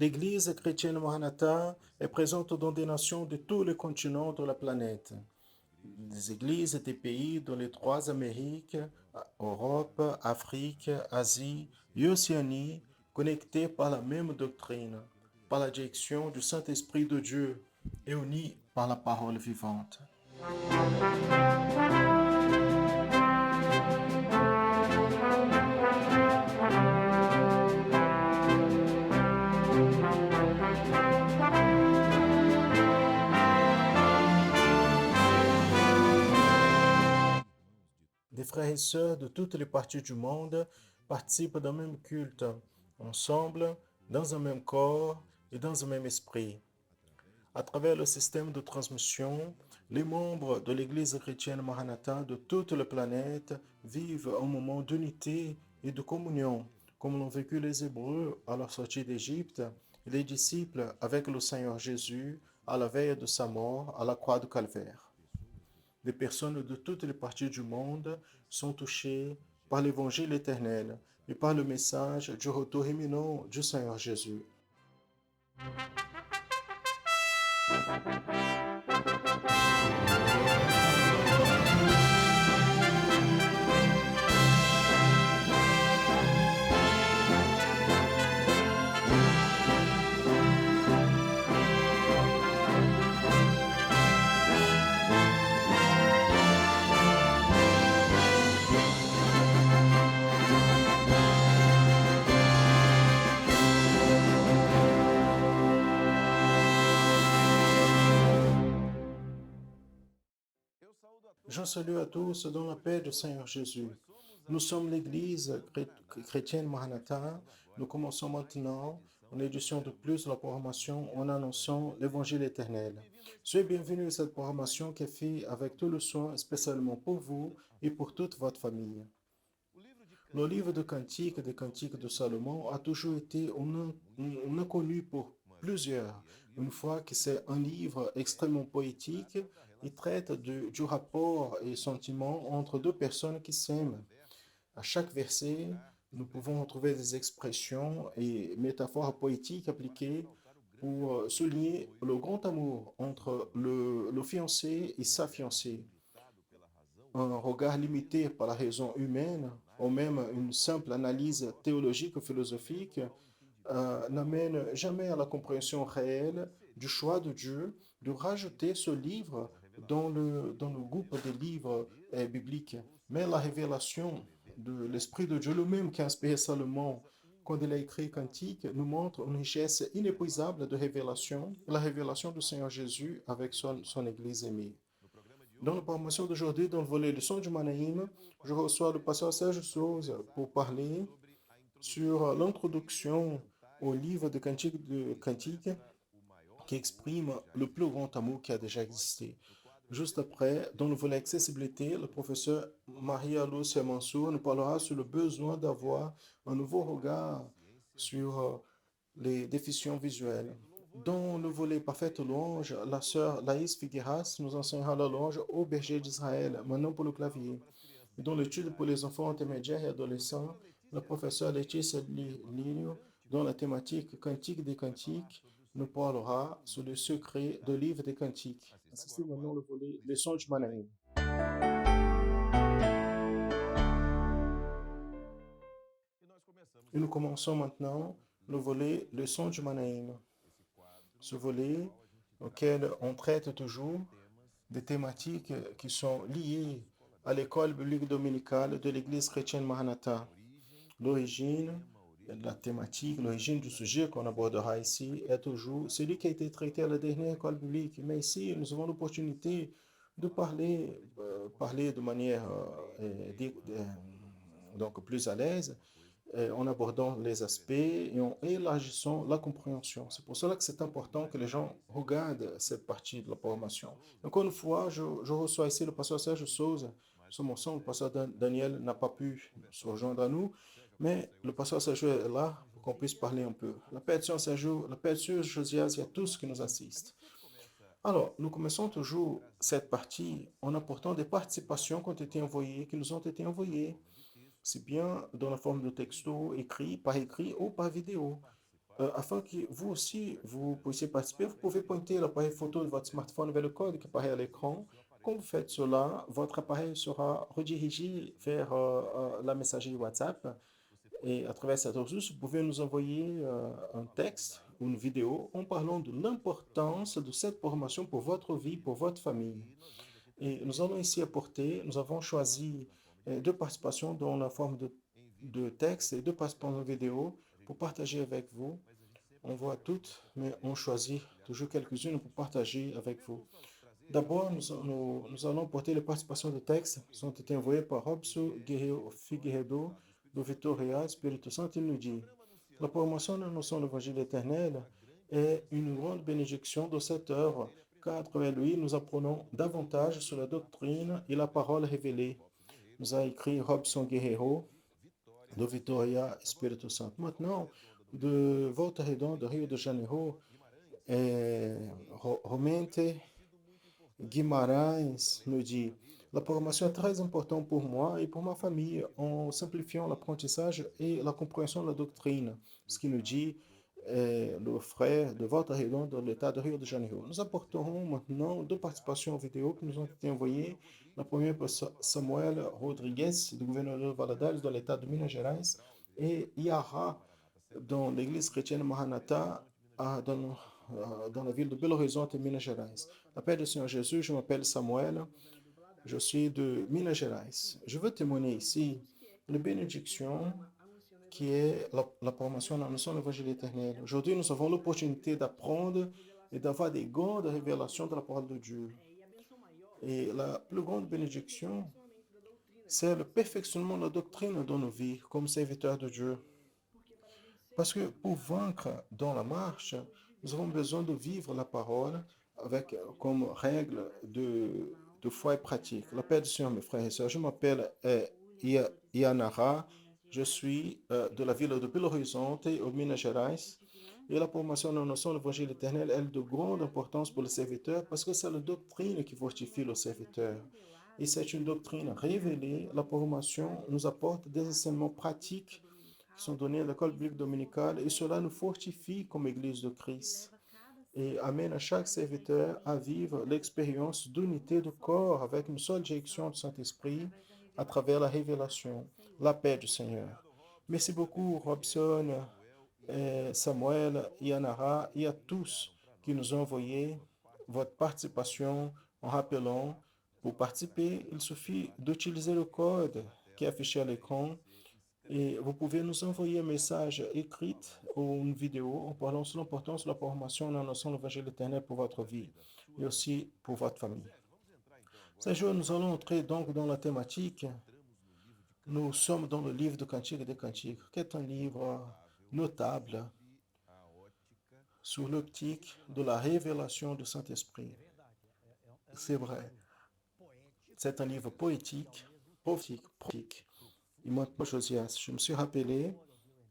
L'Église chrétienne Maranatha est présente dans des nations de tous les continents de la planète. Des églises des pays dans les trois Amériques, Europe, Afrique, Asie et Océanie, connectées par la même doctrine, par la direction du Saint-Esprit de Dieu et unies par la parole vivante. Des frères et sœurs de toutes les parties du monde participent d'un même culte, ensemble, dans un même corps et dans un même esprit. À travers le système de transmission, les membres de l'Église chrétienne Maranatha de toute la planète vivent un moment d'unité et de communion, comme l'ont vécu les Hébreux à leur sortie d'Égypte et les disciples avec le Seigneur Jésus à la veille de sa mort à la croix du Calvaire. Des personnes de toutes les parties du monde sont touchées par l'évangile éternel et par le message du retour imminent du Seigneur Jésus. Je salue à tous dans la paix du Seigneur Jésus. Nous sommes l'Église chrétienne Maranatha. Nous commençons maintenant une édition de plus de la programmation en annonçant l'Évangile éternel. Soyez bienvenus à cette programmation qui est faite avec tout le soin, spécialement pour vous et pour toute votre famille. Le livre de Cantiques, des Cantiques de Salomon, a toujours été un inconnu pour plusieurs. Une fois que c'est un livre extrêmement poétique, il traite du rapport et sentiment entre deux personnes qui s'aiment. À chaque verset, nous pouvons trouver des expressions et métaphores poétiques appliquées pour souligner le grand amour entre le fiancé et sa fiancée. Un regard limité par la raison humaine, ou même une simple analyse théologique ou philosophique, n'amène jamais à la compréhension réelle du choix de Dieu de rajouter ce livre dans le groupe des livres bibliques. Mais la révélation de l'Esprit de Dieu lui-même qui a inspiré Salomon quand il a écrit Cantique nous montre une richesse inépuisable de révélation, la révélation du Seigneur Jésus avec son Église aimée. Dans la promotion d'aujourd'hui, dans le volet Leçon du Manaïm, je reçois le pasteur Serge Souza pour parler sur l'introduction au livre de Cantique qui exprime le plus grand amour qui a déjà existé. Juste après, dans le volet accessibilité, le professeur Maria Lucia Mansour nous parlera sur le besoin d'avoir un nouveau regard sur les déficients visuels. Dans le volet Parfaite louange, la sœur Laïs Figueras nous enseignera la louange au berger d'Israël, maintenant pour le clavier. Et dans l'étude pour les enfants intermédiaires et adolescents, le professeur Laetitia Lino, dans la thématique Cantique des Cantiques, nous parlera sur le secret du livre des Cantiques. Assistez maintenant le volet Leçon du Manaïm. Et nous commençons maintenant le volet Leçon du Manaïm. Ce volet auquel on traite toujours des thématiques qui sont liées à l'école biblique dominicale de l'Église chrétienne Maranatha. L'origine de la thématique, l'origine du sujet qu'on abordera ici est toujours celui qui a été traité à la dernière école biblique. Mais ici, nous avons l'opportunité de parler de manière donc plus à l'aise en abordant les aspects et en élargissant la compréhension. C'est pour cela que c'est important que les gens regardent cette partie de la formation. Encore une fois, je reçois ici le pasteur Serge Souza. Nous sommes ensemble, le pasteur Daniel n'a pas pu se rejoindre à nous, mais le pasteur Serge est là pour qu'on puisse parler un peu. La paix de Serge, la paix de Josias, il y a tous qui nous assistent. Alors, nous commençons toujours cette partie en apportant des participations qui ont été envoyées, qui nous ont été envoyées, c'est bien dans la forme de texto écrit, par écrit ou par vidéo. afin que vous aussi, vous puissiez participer, vous pouvez pointer l'appareil photo de votre smartphone vers le code qui apparaît à l'écran. Quand vous faites cela, votre appareil sera redirigé vers la messagerie WhatsApp et à travers cette ressource, vous pouvez nous envoyer un texte ou une vidéo en parlant de l'importance de cette formation pour votre vie, pour votre famille. Et nous allons ici apporter, nous avons choisi deux participations dans la forme de texte et deux participations vidéo pour partager avec vous. On voit toutes, mais on choisit toujours quelques-unes pour partager avec vous. D'abord, nous allons porter les participations de texte qui ont été envoyées par Robson Guerreiro Figueiredo do Vitória, Espírito Santo. Il nous dit: La promotion de la notion de l'évangile éternel est une grande bénédiction de cette œuvre, car à travers lui, nous apprenons davantage sur la doctrine et la parole révélée. Nous a écrit Robson Guerreiro do Vitória, Espírito Santo. Maintenant, de Volta Redonda, Rio de Janeiro, Romente Guimarães nous dit: La programmation est très importante pour moi et pour ma famille en simplifiant l'apprentissage et la compréhension de la doctrine. Ce qui nous dit le frère de Volta Redonda de l'État de Rio de Janeiro. Nous apporterons maintenant deux participations vidéo qui nous ont été envoyées. La première par Samuel Rodrigues, du gouverneur de Valadares de l'État de Minas Gerais, et Yara, dans l'église chrétienne Maranatha, dans la ville de Belo Horizonte, Minas Gerais. La paix du Seigneur Jésus, je m'appelle Samuel, je suis de Minas Gerais. Je veux témoigner ici la bénédiction qui est la promotion de la notion de l'évangile éternel. Aujourd'hui, nous avons l'opportunité d'apprendre et d'avoir des grandes révélations de la parole de Dieu. Et la plus grande bénédiction, c'est le perfectionnement de la doctrine dans nos vies comme serviteurs de Dieu. Parce que pour vaincre dans la marche, nous avons besoin de vivre la parole avec comme règle de foi et pratique. La paix du Seigneur, mes frères et sœurs. Je m'appelle Ianara. Je suis de la ville de Belo Horizonte, au Minas Gerais. Et la promotion de la notion de l'évangile éternel est de grande importance pour le serviteur parce que c'est la doctrine qui fortifie le serviteur. Et c'est une doctrine révélée. La promotion nous apporte des enseignements pratiques qui sont donnés à l'école biblique dominicale et cela nous fortifie comme Église de Christ et amène à chaque serviteur à vivre l'expérience d'unité de corps avec une seule direction du Saint-Esprit à travers la révélation, la paix du Seigneur. Merci beaucoup Robson, Samuel, Yanara et à tous qui nous ont envoyé votre participation en rappelant pour participer, il suffit d'utiliser le code qui est affiché à l'écran et vous pouvez nous envoyer un message écrit ou une vidéo en parlant sur l'importance de la formation en annonçant l'évangile éternel pour votre vie et aussi pour votre famille. Ce jour, nous allons entrer donc dans la thématique. Nous sommes dans le livre de Cantiques et des Cantiques, qui est un livre notable sur l'optique de la révélation du Saint-Esprit. C'est vrai, c'est un livre poétique, prophétique. Et maintenant, Josias, je me suis rappelé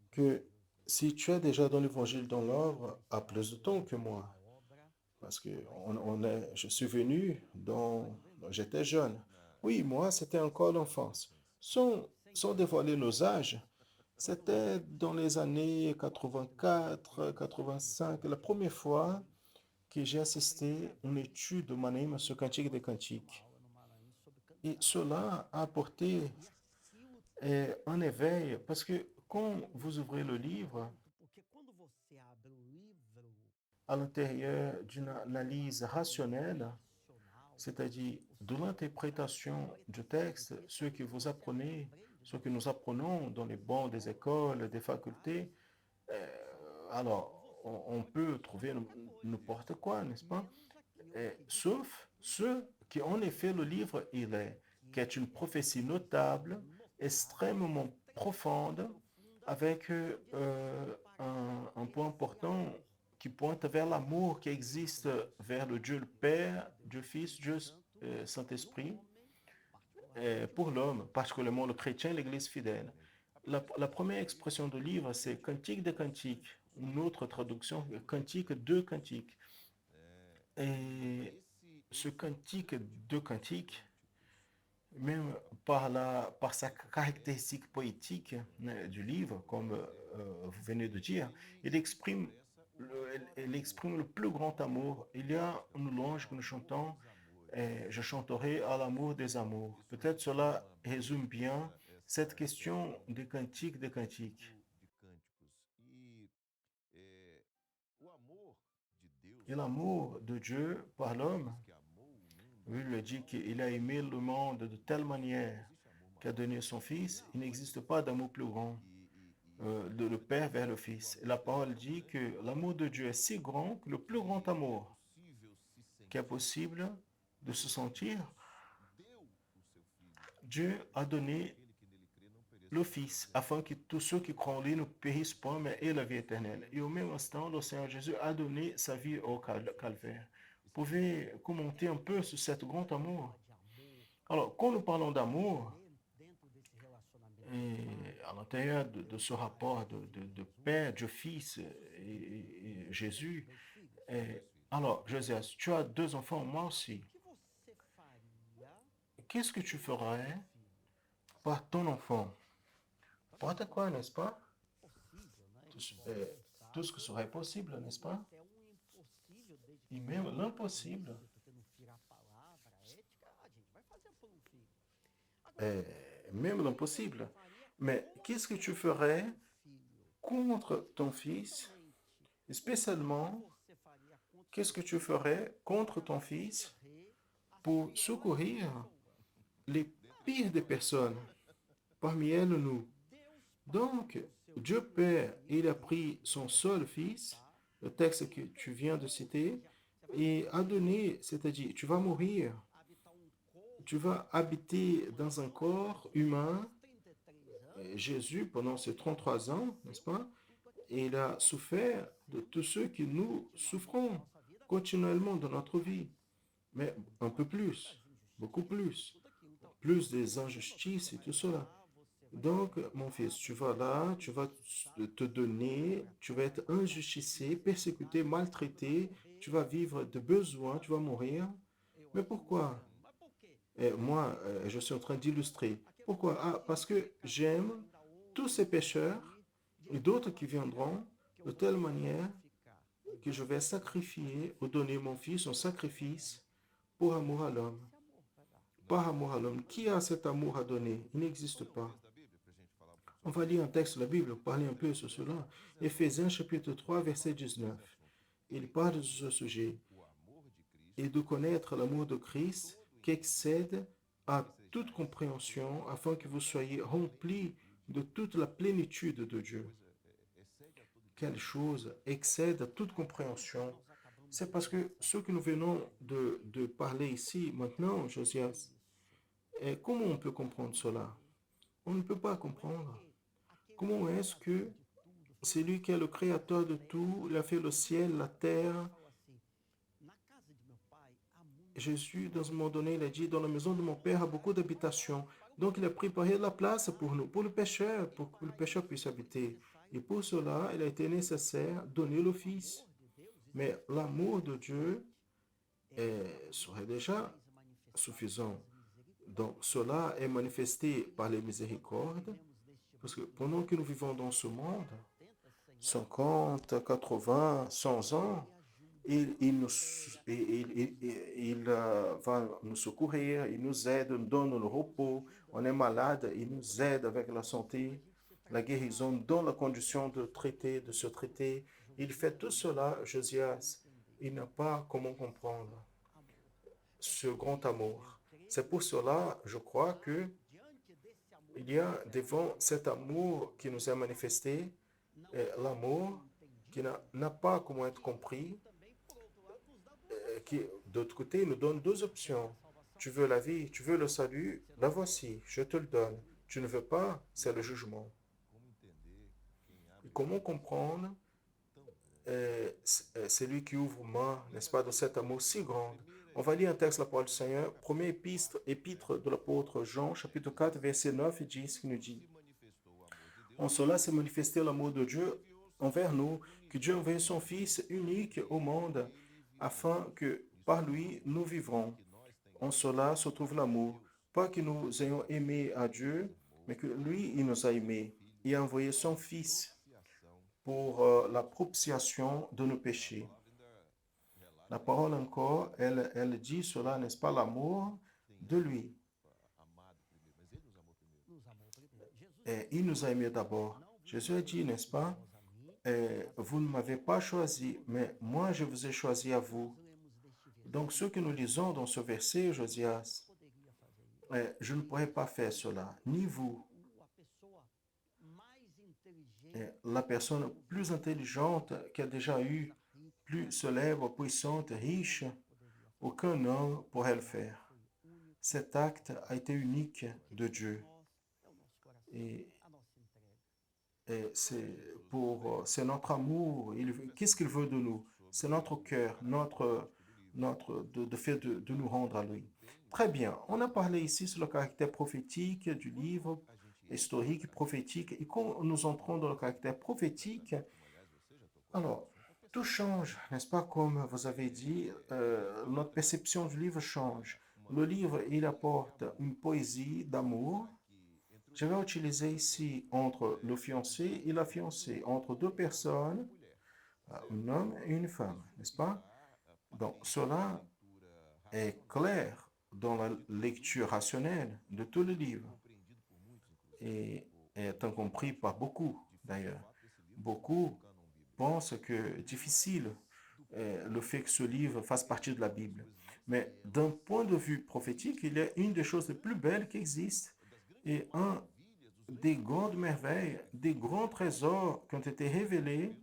que si tu es déjà dans l'évangile dans l'œuvre à plus de temps que moi, parce que je suis venu j'étais jeune. Oui, moi, c'était encore l'enfance. Sans dévoiler nos âges, c'était dans les années 84, 85, la première fois que j'ai assisté à une étude de Manaïm sur Cantique des Cantiques. Et cela a apporté un éveil, parce que quand vous ouvrez le livre, à l'intérieur d'une analyse rationnelle, c'est-à-dire de l'interprétation du texte, ce que vous apprenez, ce que nous apprenons dans les bancs des écoles, des facultés, alors on peut trouver n'importe quoi, n'est-ce pas? Sauf ce qui en effet le livre il est, qui est une prophétie notable, extrêmement profonde, avec un point important qui pointe vers l'amour qui existe vers le Dieu le Père, Dieu Fils, Dieu Saint-Esprit, pour l'homme, particulièrement le chrétien, l'Église fidèle. La première expression du livre, c'est Cantique des Cantiques, une autre traduction, Cantique de Cantiques. Et ce cantique de cantique même par sa caractéristique poétique du livre, comme vous venez de dire, il exprime, il exprime le plus grand amour. Il y a une louange que nous chantons, je chanterai à l'amour des amours. Peut-être cela résume bien cette question des cantiques des cantiques. Et l'amour de Dieu par l'homme, lui le dit qu'il a aimé le monde de telle manière qu'il a donné son Fils. Il n'existe pas d'amour plus grand de le Père vers le Fils. Et la parole dit que l'amour de Dieu est si grand que le plus grand amour qui est possible de se sentir, Dieu a donné le Fils, afin que tous ceux qui croient en lui ne périssent pas, mais aient la vie éternelle. Et au même instant, le Seigneur Jésus a donné sa vie au calvaire. Vous pouvez commenter un peu sur cet grand amour. Alors, quand nous parlons d'amour, et à l'intérieur de ce rapport de Père, Dieu Fils et Jésus, alors, Josias, tu as deux enfants, moi aussi. Qu'est-ce que tu ferais par ton enfant? N'importe quoi, n'est-ce pas? Tout ce que serait possible, n'est-ce pas? Et même l'impossible. Euh, Même l'impossible. Mais qu'est-ce que tu ferais contre ton fils? Spécialement, qu'est-ce que tu ferais contre ton fils pour secourir les pires des personnes, parmi elles nous? Donc, Dieu Père, il a pris son seul fils, le texte que tu viens de citer, et a donné, c'est-à-dire, tu vas mourir, tu vas habiter dans un corps humain. Jésus, pendant ces 33 ans, n'est-ce pas, il a souffert de tout ce que nous souffrons continuellement dans notre vie, mais un peu plus, beaucoup plus, plus des injustices et tout cela. Donc, mon fils, tu vas là, tu vas te donner, tu vas être injusticé, persécuté, maltraité, tu vas vivre de besoins, tu vas mourir. Mais pourquoi? Et moi, je suis en train d'illustrer. Pourquoi? Ah, parce que j'aime tous ces pécheurs et d'autres qui viendront de telle manière que je vais sacrifier ou donner mon fils en sacrifice pour amour à l'homme. Par amour à l'homme. Qui a cet amour à donner? Il n'existe pas. On va lire un texte de la Bible, parler un peu sur cela. Éphésiens chapitre 3, verset 19. Il parle de ce sujet. Et de connaître l'amour de Christ qui excède à toute compréhension afin que vous soyez remplis de toute la plénitude de Dieu. Quelle chose excède à toute compréhension? C'est parce que ce que nous venons de parler ici, maintenant, Josias, comment on peut comprendre cela? On ne peut pas comprendre. Comment est-ce que c'est lui qui est le créateur de tout, il a fait le ciel, la terre. Jésus, dans un moment donné, il a dit, dans la maison de mon Père, il y a beaucoup d'habitations. Donc, il a préparé la place pour nous, pour le pécheur, pour que le pécheur puisse habiter. Et pour cela, il a été nécessaire de donner le Fils. Mais l'amour de Dieu serait déjà suffisant. Donc, cela est manifesté par les miséricordes, parce que pendant que nous vivons dans ce monde, 50, 80, 100 ans, il va nous secourir, il nous aide, nous donne le repos. On est malade, il nous aide avec la santé, la guérison, dans la condition de traiter, de se traiter. Il fait tout cela, Josias. Il n'a pas comment comprendre ce grand amour. C'est pour cela, je crois, que il y a devant cet amour qui nous est manifesté, l'amour qui n'a pas comment être compris, qui, d'autre côté, nous donne deux options. Tu veux la vie, tu veux le salut, la voici, je te le donne. Tu ne veux pas, c'est le jugement. Et comment comprendre celui qui ouvre main, n'est-ce pas, de cet amour si grand? On va lire un texte de la parole du Seigneur, premier épître de l'apôtre Jean, chapitre 4, verset 9 et 10, qui nous dit: En cela s'est manifesté l'amour de Dieu envers nous, que Dieu envoie son Fils unique au monde, afin que par lui nous vivrons. En cela se trouve l'amour. Pas que nous ayons aimé à Dieu, mais que lui, il nous a aimés et a envoyé son Fils pour la propitiation de nos péchés. La parole encore, elle dit cela, n'est-ce pas, l'amour de lui. Et il nous a aimés d'abord. Jésus a dit, n'est-ce pas, vous ne m'avez pas choisi, mais moi je vous ai choisi à vous. Donc ce que nous lisons dans ce verset, Josias, je ne pourrais pas faire cela, ni vous. La personne plus intelligente qui a déjà eu, plus célèbre, puissante, riche, aucun homme pourrait le faire. Cet acte a été unique de Dieu. Et, c'est notre amour. Qu'est-ce qu'il veut de nous? C'est notre cœur, de fait de nous rendre à lui. Très bien. On a parlé ici sur le caractère prophétique du livre, historique, prophétique. Et quand nous entrons dans le caractère prophétique, alors, tout change, n'est-ce pas? Comme vous avez dit, notre perception du livre change. Le livre, il apporte une poésie d'amour. Je vais utiliser ici entre le fiancé et la fiancée, entre deux personnes, un homme et une femme, n'est-ce pas? Donc, cela est clair dans la lecture rationnelle de tout le livre et est incompris par beaucoup, d'ailleurs. Beaucoup pensent que c'est difficile le fait que ce livre fasse partie de la Bible. Mais d'un point de vue prophétique, il y a une des choses les plus belles qui existent et un des grandes merveilles, des grands trésors qui ont été révélés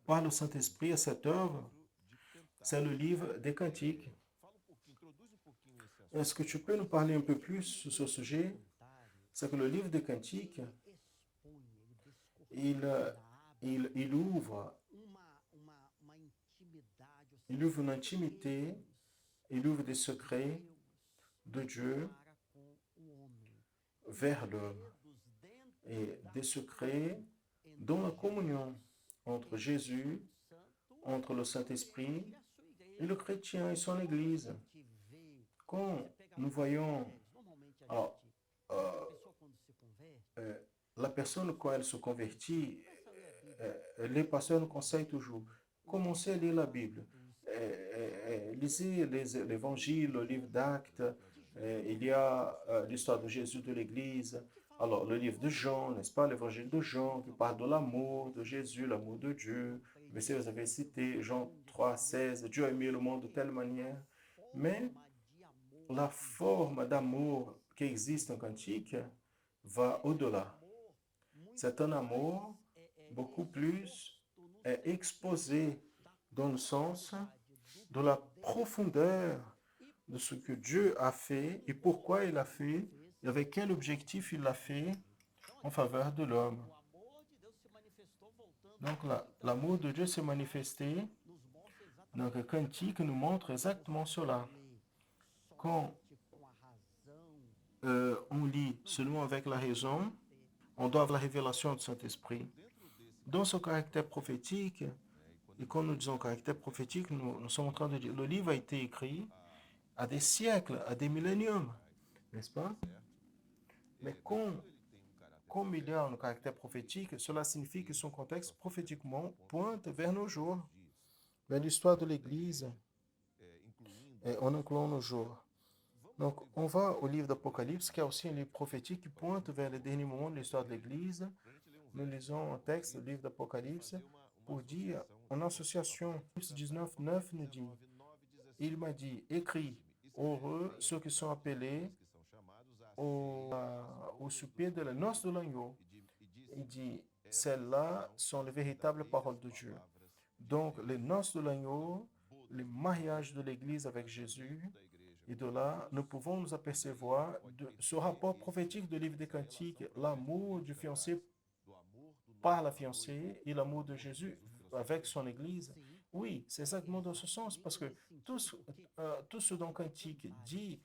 par le Saint-Esprit à cette œuvre, c'est le livre des Cantiques. Est-ce que tu peux nous parler un peu plus sur ce sujet? C'est que le livre des Cantiques, il, euh, il ouvre, il ouvre une intimité, il ouvre des secrets de Dieu vers l'homme et des secrets dans la communion entre Jésus, entre le Saint-Esprit et le chrétien et son Église. Quand nous voyons alors, euh, euh, la personne, quand elle se convertit, les pasteurs nous conseillent toujours, commencez à lire la Bible. Lisez l'évangile, le livre d'Actes, il y a l'histoire de Jésus de l'Église, alors le livre de Jean, n'est-ce pas, l'évangile de Jean qui parle de l'amour de Jésus, l'amour de Dieu. Le verset que vous avez cité, Jean 3, 16, Dieu a aimé le monde de telle manière. Mais la forme d'amour qui existe en cantique va au-delà. C'est un amour beaucoup plus exposé dans le sens de la profondeur de ce que Dieu a fait et pourquoi il a fait et avec quel objectif il l'a fait en faveur de l'homme. Donc l'amour de Dieu s'est manifesté. Donc le cantique nous montre exactement cela. Quand on lit seulement avec la raison, on doit avoir la révélation du Saint-Esprit. Dans ce caractère prophétique, et quand nous disons caractère prophétique, nous sommes en train de dire, le livre a été écrit à des siècles, à des milléniums, n'est-ce pas? Mais comme il y a un caractère prophétique, cela signifie que son contexte prophétiquement pointe vers nos jours, vers l'histoire de l'Église, et en incluant nos jours. Donc, on va au livre d'Apocalypse, qui est aussi un livre prophétique qui pointe vers les derniers moments de l'histoire de l'Église. Nous lisons un texte, le livre d'Apocalypse, pour dire, en association, Apocalypse 19, 9 nous dit, il m'a dit, écris, heureux ceux qui sont appelés au souper de la noce de l'agneau. Il dit, celles-là sont les véritables paroles de Dieu. Donc, les noces de l'agneau, le mariage de l'Église avec Jésus, et de là, nous pouvons nous apercevoir de ce rapport prophétique du livre des Cantiques, l'amour du fiancé par la fiancée et l'amour de Jésus avec son Église. Oui, c'est exactement dans ce sens, parce que tout ce dont Cantique dit,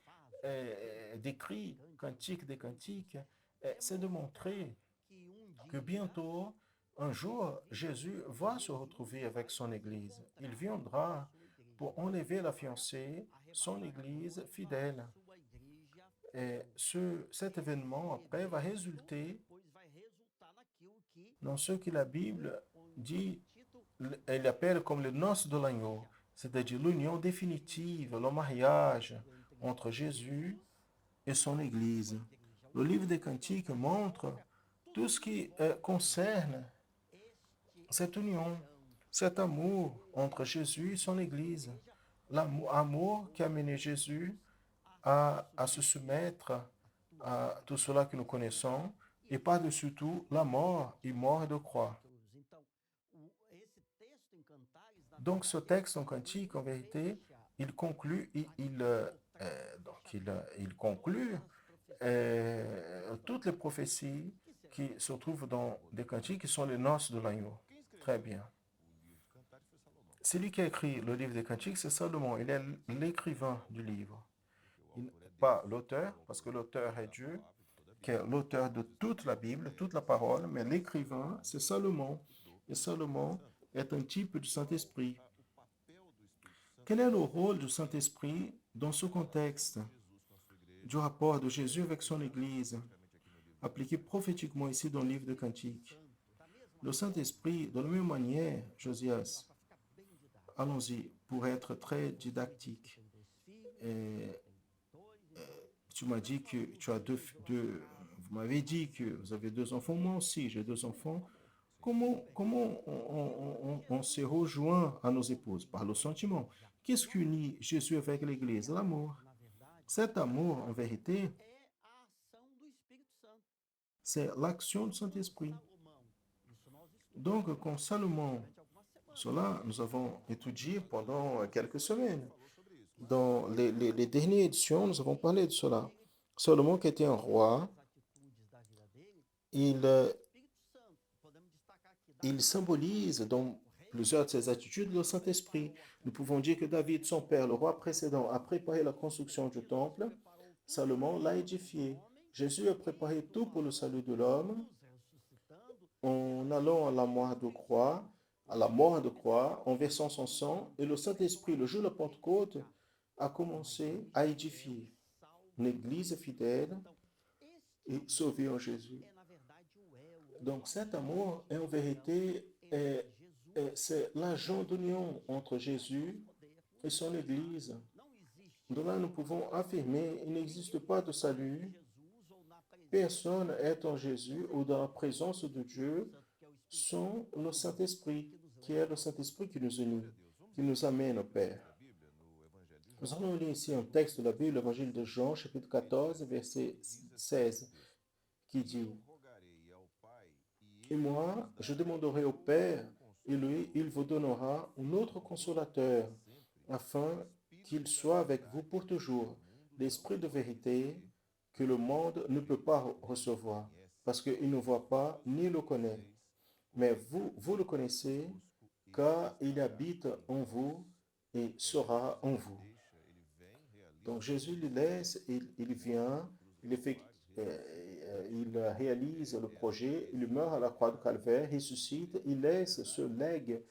décrit, Cantique des Cantiques, c'est de montrer que bientôt, un jour, Jésus va se retrouver avec son Église. Il viendra pour enlever la fiancée, son Église fidèle. Et cet événement, après, va résulter dans ce que la Bible dit, elle appelle comme les noces de l'agneau, c'est-à-dire l'union définitive, le mariage entre Jésus et son Église. Le livre des Cantiques montre tout ce qui concerne cette union, cet amour entre Jésus et son Église. L'amour qui a mené Jésus à se soumettre à tout cela que nous connaissons, et par-dessus tout, la mort et mort de croix. Donc ce texte en cantique, en vérité, il conclut, il conclut toutes les prophéties qui se trouvent dans des cantiques qui sont les noces de l'agneau. Très bien. Celui qui a écrit le livre des cantiques, c'est Salomon. Il est l'écrivain du livre. Pas l'auteur, parce que l'auteur est Dieu, qui est l'auteur de toute la Bible, toute la parole, mais l'écrivain, c'est Salomon. Et Salomon est un type du Saint-Esprit. Quel est le rôle du Saint-Esprit dans ce contexte du rapport de Jésus avec son Église, appliqué prophétiquement ici dans le livre de Cantiques? Le Saint-Esprit, de la même manière, Josias, allons-y, pour être très didactique. Et, tu m'as dit que tu as vous m'avez dit que vous avez deux enfants, moi aussi j'ai deux enfants. Comment on se rejoint à nos épouses? Par le sentiment. Qu'est-ce qui unit Jésus avec l'Église? L'amour. Cet amour, en vérité, c'est l'action du Saint-Esprit. Donc, quand Salomon, cela, nous avons étudié pendant quelques semaines. Dans les dernières éditions, nous avons parlé de cela. Salomon, qui était un roi, il, il symbolise dans plusieurs de ses attitudes le Saint-Esprit. Nous pouvons dire que David, son père, le roi précédent, a préparé la construction du temple. Salomon l'a édifié. Jésus a préparé tout pour le salut de l'homme en allant à la mort de croix, en versant son sang, et le Saint-Esprit, le jour de la Pentecôte, a commencé à édifier une église fidèle et sauvée en Jésus. Donc cet amour est en vérité c'est l'agent d'union entre Jésus et son Église. De là, nous pouvons affirmer qu'il n'existe pas de salut. Personne est en Jésus ou dans la présence de Dieu sans le Saint-Esprit, qui est le Saint-Esprit qui nous unit, qui nous amène au Père. Nous allons lire ici un texte de la Bible, l'évangile de Jean, chapitre 14, verset 16, qui dit: Et moi, je demanderai au Père, et lui, il vous donnera un autre consolateur, afin qu'il soit avec vous pour toujours, l'Esprit de vérité que le monde ne peut pas recevoir, parce qu'il ne voit pas ni le connaît. Mais vous le connaissez, car il habite en vous et sera en vous. Donc Jésus le laisse, il vient, il réalise le projet, il meurt à la croix de Calvaire, ressuscite, il laisse ce legs,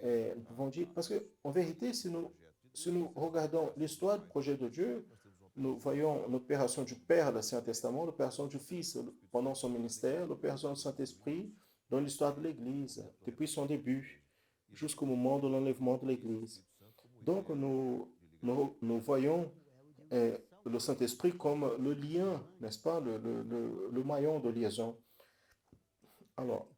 nous pouvons dire, parce qu'en vérité, si nous regardons l'histoire du projet de Dieu, nous voyons l'opération du Père dans l'Ancien Testament, l'opération du Fils pendant son ministère, l'opération du Saint-Esprit dans l'histoire de l'Église, depuis son début jusqu'au moment de l'enlèvement de l'Église. Donc nous voyons le Saint-Esprit comme le lien, n'est-ce pas, le maillon de liaison. Alors,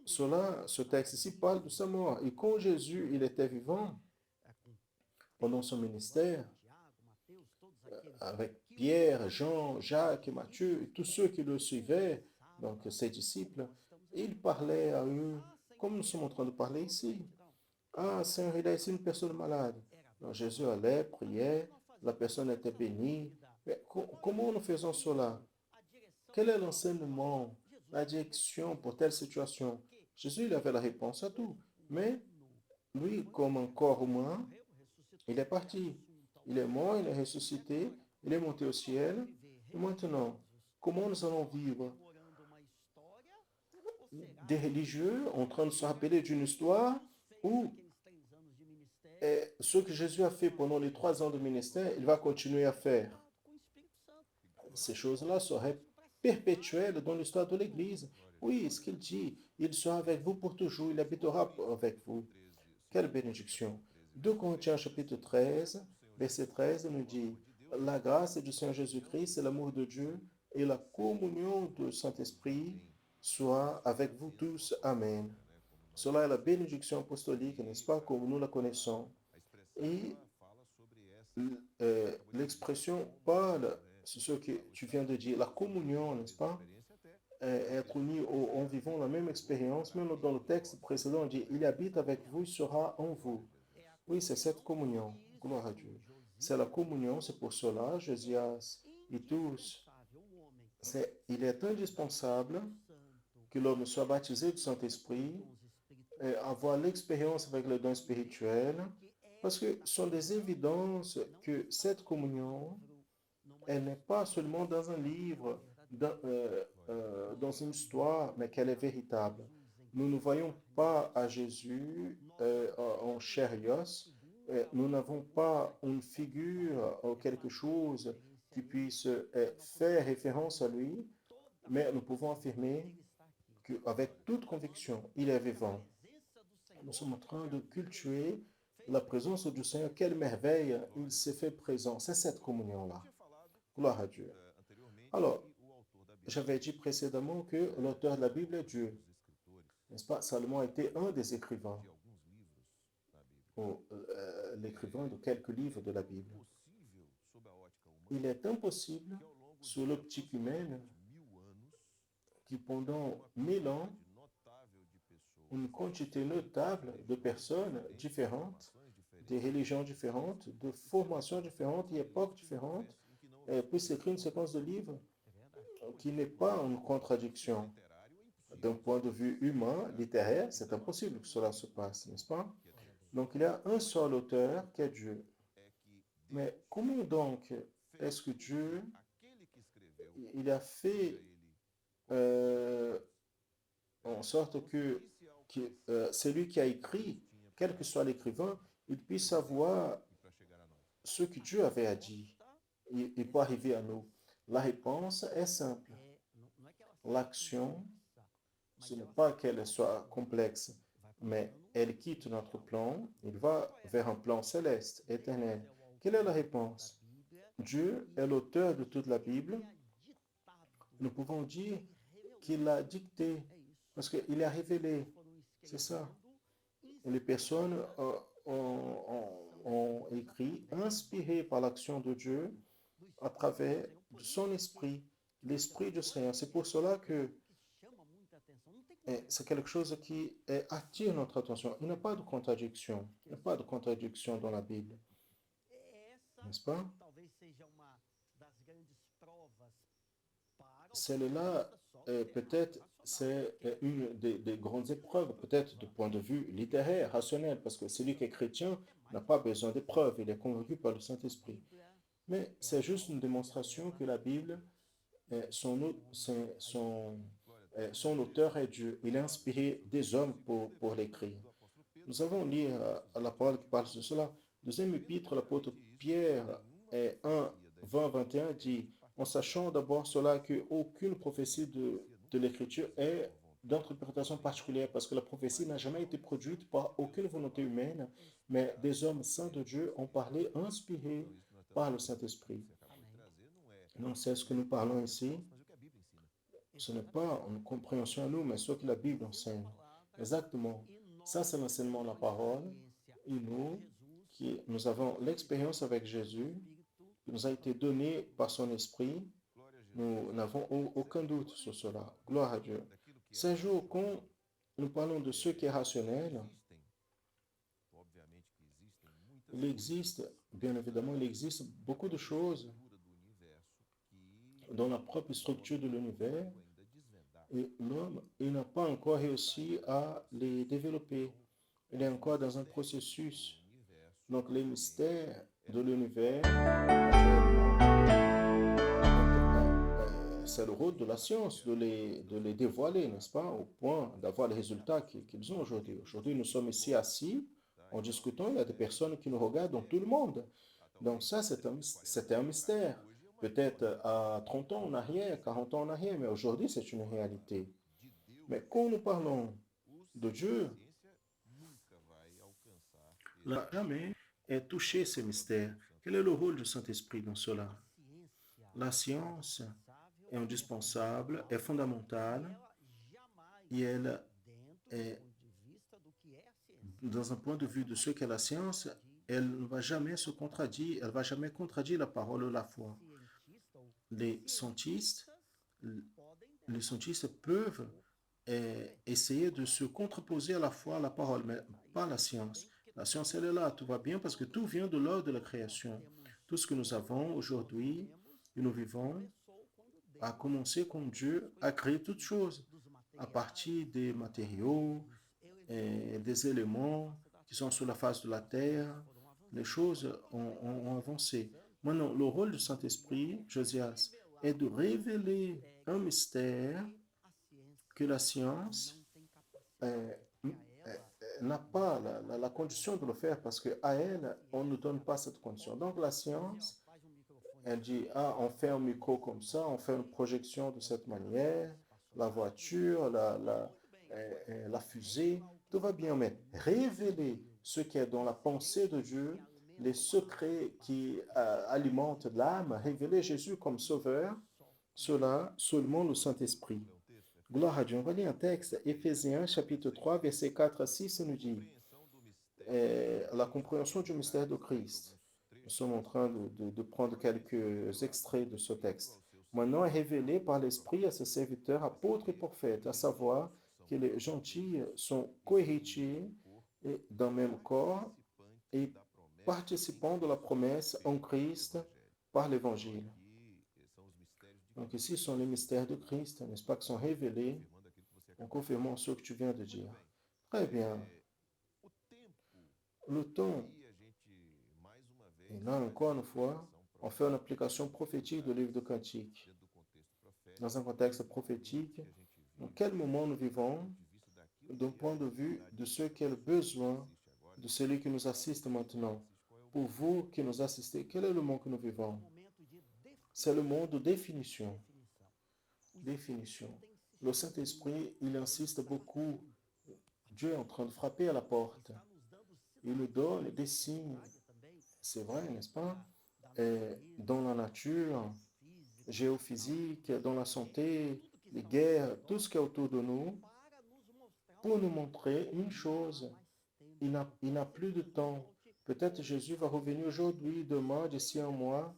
ce texte ici parle de sa mort. Et quand Jésus, il était vivant, pendant son ministère, avec Pierre, Jean, Jacques et Matthieu, et tous ceux qui le suivaient, donc ses disciples, il parlait à eux, comme nous sommes en train de parler ici. Ah, Seigneur, il y a ici une personne malade. Donc Jésus allait, priait, la personne était bénie. Mais comment nous faisons cela? Quel est l'enseignement, la direction pour telle situation? Jésus, il avait la réponse à tout. Mais lui, comme un corps humain, il est parti. Il est mort, il est ressuscité, il est monté au ciel. Et maintenant, comment nous allons vivre? Des religieux en train de se rappeler d'une histoire où ce que Jésus a fait pendant les 3 ans de ministère, il va continuer à faire. ces choses-là seraient perpétuelles dans l'histoire de l'Église. Oui, ce qu'il dit, il sera avec vous pour toujours, il habitera avec vous. Quelle bénédiction. 2 Corinthiens chapitre 13, verset 13 nous dit, la grâce du Seigneur Jésus-Christ et l'amour de Dieu et la communion du Saint-Esprit soient avec vous tous. Amen. Cela est la bénédiction apostolique, n'est-ce pas, comme nous la connaissons. Et l'expression parle, c'est ce que tu viens de dire, la communion, n'est-ce pas? Être unis en vivant la même expérience, même dans le texte précédent, on dit, il habite avec vous, il sera en vous. Oui, c'est cette communion. Gloire à Dieu. C'est la communion, c'est pour cela, Josias et tous, il est indispensable que l'homme soit baptisé du Saint-Esprit, et avoir l'expérience avec le don spirituel, parce que ce sont des évidences que cette communion, elle n'est pas seulement dans un livre, dans une histoire, mais qu'elle est véritable. Nous ne voyons pas à Jésus en chair et os. Nous n'avons pas une figure ou quelque chose qui puisse faire référence à lui, mais nous pouvons affirmer qu'avec toute conviction, il est vivant. Nous sommes en train de cultiver la présence du Seigneur. Quelle merveille, il s'est fait présent. C'est cette communion-là. Gloire à Dieu. Alors, j'avais dit précédemment que l'auteur de la Bible est Dieu. N'est-ce pas? Salomon a été un des écrivains, ou l'écrivain de quelques livres de la Bible. Il est impossible, sous l'optique humaine, qui pendant 1000 ans, une quantité notable de personnes différentes, des religions différentes, de formations différentes et époques différentes, puissent écrire une séquence de livres qui n'est pas une contradiction. D'un point de vue humain, littéraire, c'est impossible que cela se passe, n'est-ce pas? Donc, il y a un seul auteur qui est Dieu. Mais comment donc est-ce que Dieu, il a fait en sorte que celui qui a écrit, quel que soit l'écrivain, il puisse savoir ce que Dieu avait à dire et pour arriver à nous? La réponse est simple. L'action, ce n'est pas qu'elle soit complexe, mais elle quitte notre plan, il va vers un plan céleste, éternel. Quelle est la réponse? Dieu est l'auteur de toute la Bible. Nous pouvons dire qu'il l'a dicté, parce qu'il a révélé. C'est ça. Et les personnes ont écrit, inspirées par l'action de Dieu, à travers son esprit, l'esprit du Seigneur. C'est pour cela que c'est quelque chose qui attire notre attention. Il n'y a pas de contradiction. Il n'y a pas de contradiction dans la Bible. N'est-ce pas? Celle-là, peut-être, c'est une des grandes épreuves, peut-être du point de vue littéraire, rationnel, parce que celui qui est chrétien n'a pas besoin d'épreuves, il est convaincu par le Saint-Esprit. Mais c'est juste une démonstration que la Bible, son auteur est Dieu. Il a inspiré des hommes pour l'écrire. Nous avons lu la parole qui parle de cela. Deuxième épître, l'apôtre Pierre, 1, 20, 21, dit, en sachant d'abord cela qu'aucune prophétie de l'Écriture est d'interprétation particulière, parce que la prophétie n'a jamais été produite par aucune volonté humaine, mais des hommes saints de Dieu ont parlé, inspirés par le Saint-Esprit. Donc c'est ce que nous parlons ici. Ce n'est pas une compréhension à nous, mais ce que la Bible enseigne. Exactement. Ça, c'est l'enseignement de la parole. Et nous avons l'expérience avec Jésus, qui nous a été donnée par son esprit. Nous n'avons aucun doute sur cela. Gloire à Dieu. Ces jours, quand nous parlons de ce qui est rationnel, il existe, bien évidemment, il existe beaucoup de choses dans la propre structure de l'univers, et l'homme, il n'a pas encore réussi à les développer. Il est encore dans un processus. Donc, les mystères de l'univers, c'est le rôle de la science de les dévoiler, n'est-ce pas, au point d'avoir les résultats qu'ils ont aujourd'hui. Aujourd'hui, nous sommes ici assis, en discutant, il y a des personnes qui nous regardent dans tout le monde. Donc ça, c'est un mystère. peut-être à 30 ans en arrière, 40 ans en arrière, mais aujourd'hui c'est une réalité. Mais quand nous parlons de Dieu, là, jamais est touché ce mystère. Quel est le rôle du Saint-Esprit dans cela? La science est indispensable, est fondamentale et elle est, dans un point de vue de ce qu'est la science, elle ne va jamais se contredire, elle ne va jamais contredire la parole ou la foi. Les scientistes, les scientistes peuvent essayer de se contreposer à la foi à la parole, mais pas la science. La science, elle est là, tout va bien parce que tout vient de l'ordre de la création. Tout ce que nous avons aujourd'hui et nous vivons a commencé quand Dieu a créé toutes choses à partir des matériaux et des éléments qui sont sur la face de la terre. Les choses ont avancé. Maintenant, le rôle du Saint-Esprit, Josias, est de révéler un mystère que la science euh, n'a pas la condition de le faire parce qu'à elle, on ne donne pas cette condition. Donc la science, elle dit, ah, on fait un micro comme ça, on fait une projection de cette manière, la voiture, la fusée, tout va bien, mais révéler ce qui est dans la pensée de Dieu, les secrets qui alimentent l'âme, révéler Jésus comme sauveur, cela, seulement le Saint-Esprit. Gloire à Dieu. On va lire un texte, Éphésiens chapitre 3, versets 4 à 6, nous dit la compréhension du mystère de Christ. Nous sommes en train de prendre quelques extraits de ce texte. Maintenant est révélé par l'Esprit à ses serviteurs, apôtres et prophètes, à savoir que les gentils sont cohéritiers d'un même corps et participants de la promesse en Christ par l'Évangile. Donc ici sont les mystères de Christ, n'est-ce pas, qui sont révélés en confirmant ce que tu viens de dire. Très bien. Le temps, et là encore une fois, on fait une application prophétique du livre de Cantique. Dans un contexte prophétique, dans quel moment nous vivons, d'un point de vue de ce qu'est le besoin de celui qui nous assiste maintenant. Pour vous qui nous assistez, quel est le monde que nous vivons? C'est le monde de définition. Définition. Le Saint-Esprit, il insiste beaucoup. Dieu est en train de frapper à la porte. Il nous donne des signes. C'est vrai, n'est-ce pas? Dans la nature, géophysique, dans la santé, les guerres, tout ce qui est autour de nous, pour nous montrer une chose. Il n'a plus de temps. Peut-être Jésus va revenir aujourd'hui, demain, d'ici un mois.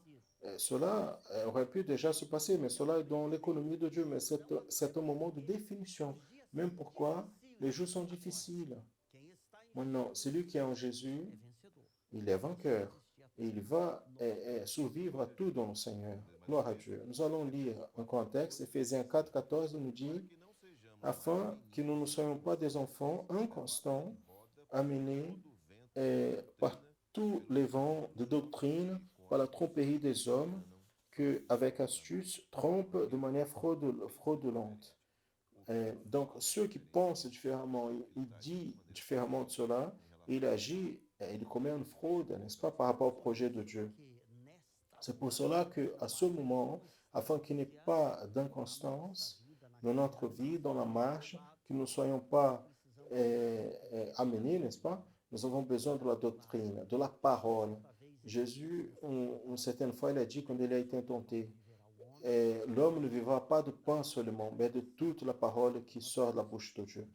Cela aurait pu déjà se passer, mais cela est dans l'économie de Dieu. Mais c'est un moment de définition. Même pourquoi les jours sont difficiles. Maintenant, celui qui est en Jésus, il est vainqueur. Et il va survivre à tout dans le Seigneur. Gloire à Dieu. Nous allons lire un contexte. Éphésiens 4, 14 nous dit, afin que nous ne soyons pas des enfants inconstants, amenés par tous les vents de doctrine, par la tromperie des hommes, que avec astuce trompent de manière fraudulente. Donc, ceux qui pensent différemment, il dit différemment de cela, il agit, il commet une fraude, n'est-ce pas, par rapport au projet de Dieu. C'est pour cela qu'à ce moment, afin qu'il n'y ait pas d'inconstance dans notre vie, dans la marche, que nous ne soyons pas amenés, n'est-ce pas, nous avons besoin de la doctrine, de la parole. Jésus, une certaine fois, il a dit quand il a été tenté, l'homme ne vivra pas de pain seulement, mais de toute la parole qui sort de la bouche de Dieu.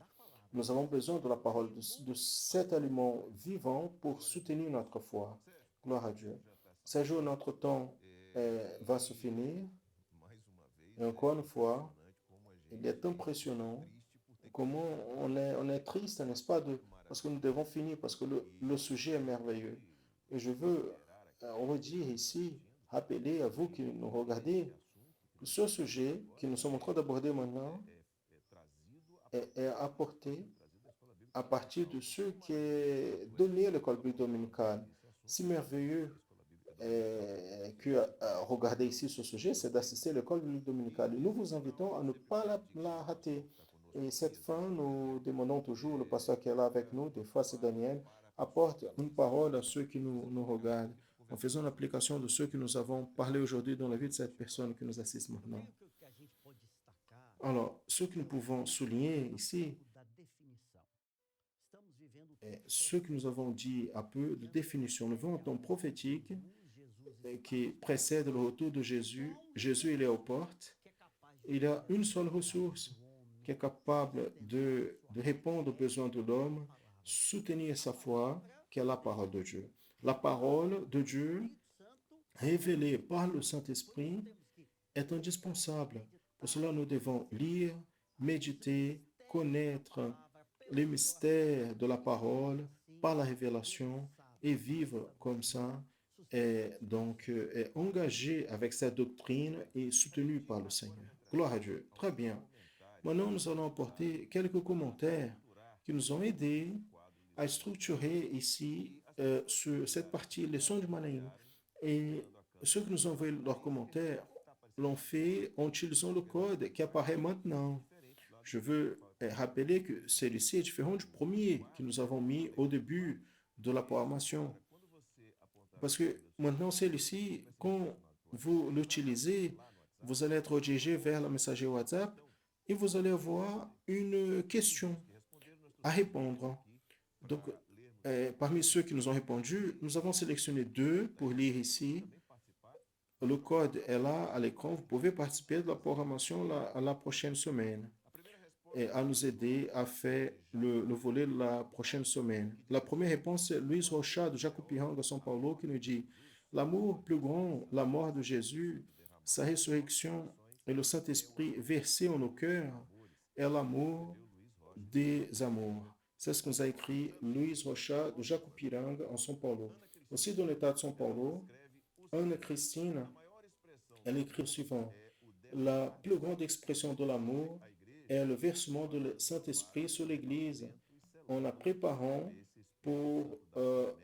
Nous avons besoin de la parole, de cet aliment vivant pour soutenir notre foi. Gloire à Dieu. Ce jour, notre temps va se finir. Et encore une fois, il est impressionnant comment on est triste, n'est-ce pas, parce que nous devons finir, parce que le sujet est merveilleux. Et je veux redire ici, rappeler à vous qui nous regardez, que ce sujet que nous sommes en train d'aborder maintenant est apporté à partir de ce qui est donné à l'école biblique dominicale. Si merveilleux que regarder ici ce sujet, c'est d'assister à l'école biblique dominicale. Et nous vous invitons à ne pas la rater. Et cette fin, nous demandons toujours, le pasteur qui est là avec nous, des fois c'est Daniel, apporte une parole à ceux qui nous regardent. en faisant l'application de ceux que nous avons parlé aujourd'hui dans la vie de cette personne qui nous assiste maintenant. Alors, ce que nous pouvons souligner ici, est ce que nous avons dit un peu de définition. Nous vivons un temps prophétique qui précède le retour de Jésus. Jésus, il est aux portes. Il y a une seule ressource qui est capable de répondre aux besoins de l'homme, soutenir sa foi, qui est la parole de Dieu. La parole de Dieu, révélée par le Saint-Esprit, est indispensable. Pour cela, nous devons lire, méditer, connaître les mystères de la parole par la révélation et vivre comme ça, et donc engagé avec cette doctrine et soutenu par le Seigneur. Gloire à Dieu. Très bien. Maintenant, nous allons apporter quelques commentaires qui nous ont aidés à structurer ici cette partie leçon du Manaïm. Et ceux qui nous ont envoyé leurs commentaires l'ont fait en utilisant le code qui apparaît maintenant. Je veux rappeler que celui-ci est différent du premier que nous avons mis au début de la programmation. Parce que maintenant, celui-ci, quand vous l'utilisez, vous allez être redirigé vers la messagerie WhatsApp et vous allez avoir une question à répondre. Donc, parmi ceux qui nous ont répondu, nous avons sélectionné deux pour lire ici. Le code est là à l'écran. Vous pouvez participer de la programmation la prochaine semaine et à nous aider à faire le volet de la prochaine semaine. La première réponse, c'est Luis Rocha de Jacupiranga, São Paulo, qui nous dit l'amour plus grand, la mort de Jésus, sa résurrection et le Saint-Esprit versé en nos cœurs est l'amour des amours. C'est ce que nous a écrit Luis Rocha de Jacupiranga, en São Paulo. Aussi, dans l'état de São Paulo, Anne Christine, elle écrit le suivant. La plus grande expression de l'amour est le versement du Saint-Esprit sur l'Église en la préparant pour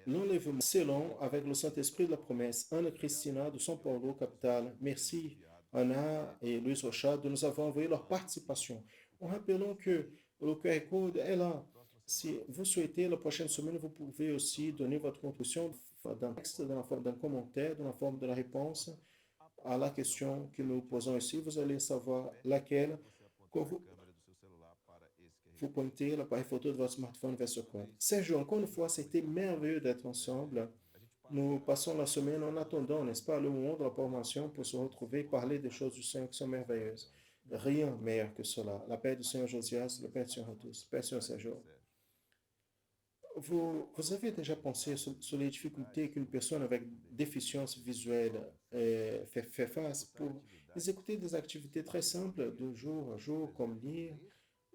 l'enlèvement scellant avec le Saint-Esprit de la promesse. Anna Christina de São Paulo, capitale. Merci Anna et Luis Rocha de nous avoir envoyé leur participation. En rappelant que le QR code est là. Si vous souhaitez, la prochaine semaine, vous pouvez aussi donner votre contribution d'un texte, dans la forme d'un commentaire, dans la forme de la réponse à la question que nous posons ici. Vous allez savoir laquelle quand vous pointez l'appareil photo de votre smartphone vers ce compte. Sergio, encore une fois, c'était merveilleux d'être ensemble. Nous passons la semaine en attendant, n'est-ce pas, le moment de la formation pour se retrouver et parler des choses du Seigneur qui sont merveilleuses. Rien meilleur que cela. La paix du Seigneur Josias, la paix du Seigneur à tous. Paix sur Sergio. Vous avez déjà pensé sur les difficultés qu'une personne avec déficience visuelle fait face pour exécuter des activités très simples de jour à jour, comme lire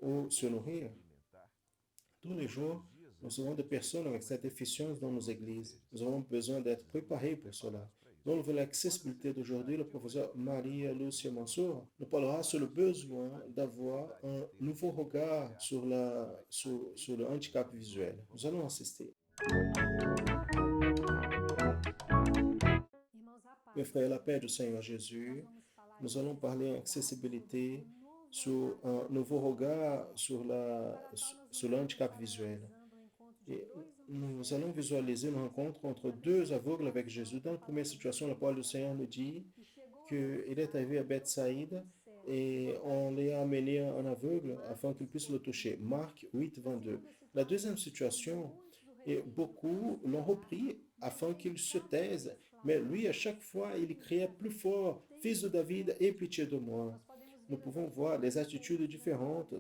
ou se nourrir? Tous les jours, nous avons des personnes avec cette déficience dans nos églises. Nous avons besoin d'être préparés pour cela. Dans l'accessibilité d'aujourd'hui, le professeur Maria Lucia Mansour nous parlera sur le besoin d'avoir un nouveau regard sur le handicap visuel. Nous allons assister. Mes frères, la paix du Seigneur Jésus, nous allons parler accessibilité sur un nouveau regard sur le handicap visuel. Et nous allons visualiser une rencontre entre deux aveugles avec Jésus. Dans la première situation, la parole du Seigneur nous dit qu'il est arrivé à Bethsaïde et on l'a amené en aveugle afin qu'il puisse le toucher. Marc 8, 22. La deuxième situation, et beaucoup l'ont repris afin qu'il se taise, mais lui, à chaque fois, il criait plus fort, Fils de David, aie pitié de moi. Nous pouvons voir les attitudes différentes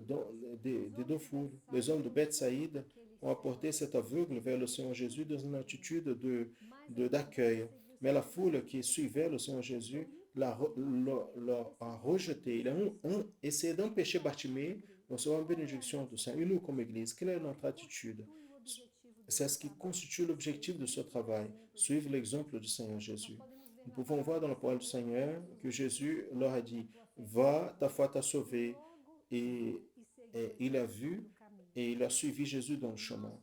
des deux foules. Les hommes de Bethsaïde ont apporté cet aveugle vers le Seigneur Jésus dans une attitude d'accueil. Mais la foule qui suivait le Seigneur Jésus l'a rejeté. Ils ont essayé d'empêcher Bartimée de recevoir une bénédiction du Seigneur. Et nous, comme Église, quelle est notre attitude? C'est ce qui constitue l'objectif de ce travail, suivre l'exemple du Seigneur Jésus. Nous pouvons voir dans la parole du Seigneur que Jésus leur a dit, va, ta foi t'a sauvé. Et il a vu et il a suivi Jésus dans le chemin.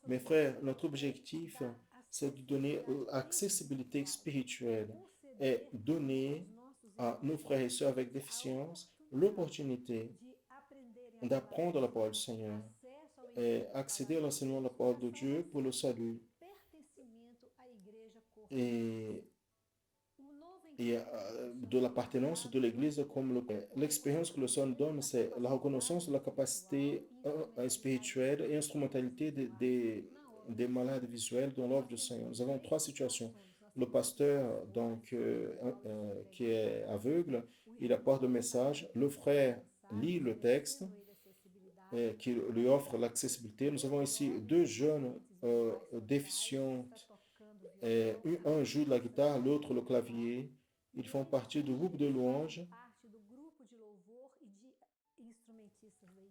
Mes frères, notre objectif, c'est de donner l'accessibilité spirituelle et donner à nos frères et sœurs avec déficience l'opportunité d'apprendre la parole du Seigneur et accéder à l'enseignement de la parole de Dieu pour le salut. et, de l'appartenance de l'Église comme l'expérience que le son donne, c'est la reconnaissance de la capacité spirituelle et instrumentalité des malades visuels dans l'œuvre du Seigneur. Nous avons trois situations. Le pasteur, donc, qui est aveugle, il apporte le message. Le frère lit le texte qui lui offre l'accessibilité. Nous avons ici deux jeunes déficientes. Un joue de la guitare, l'autre le clavier. Ils font partie du groupe de louanges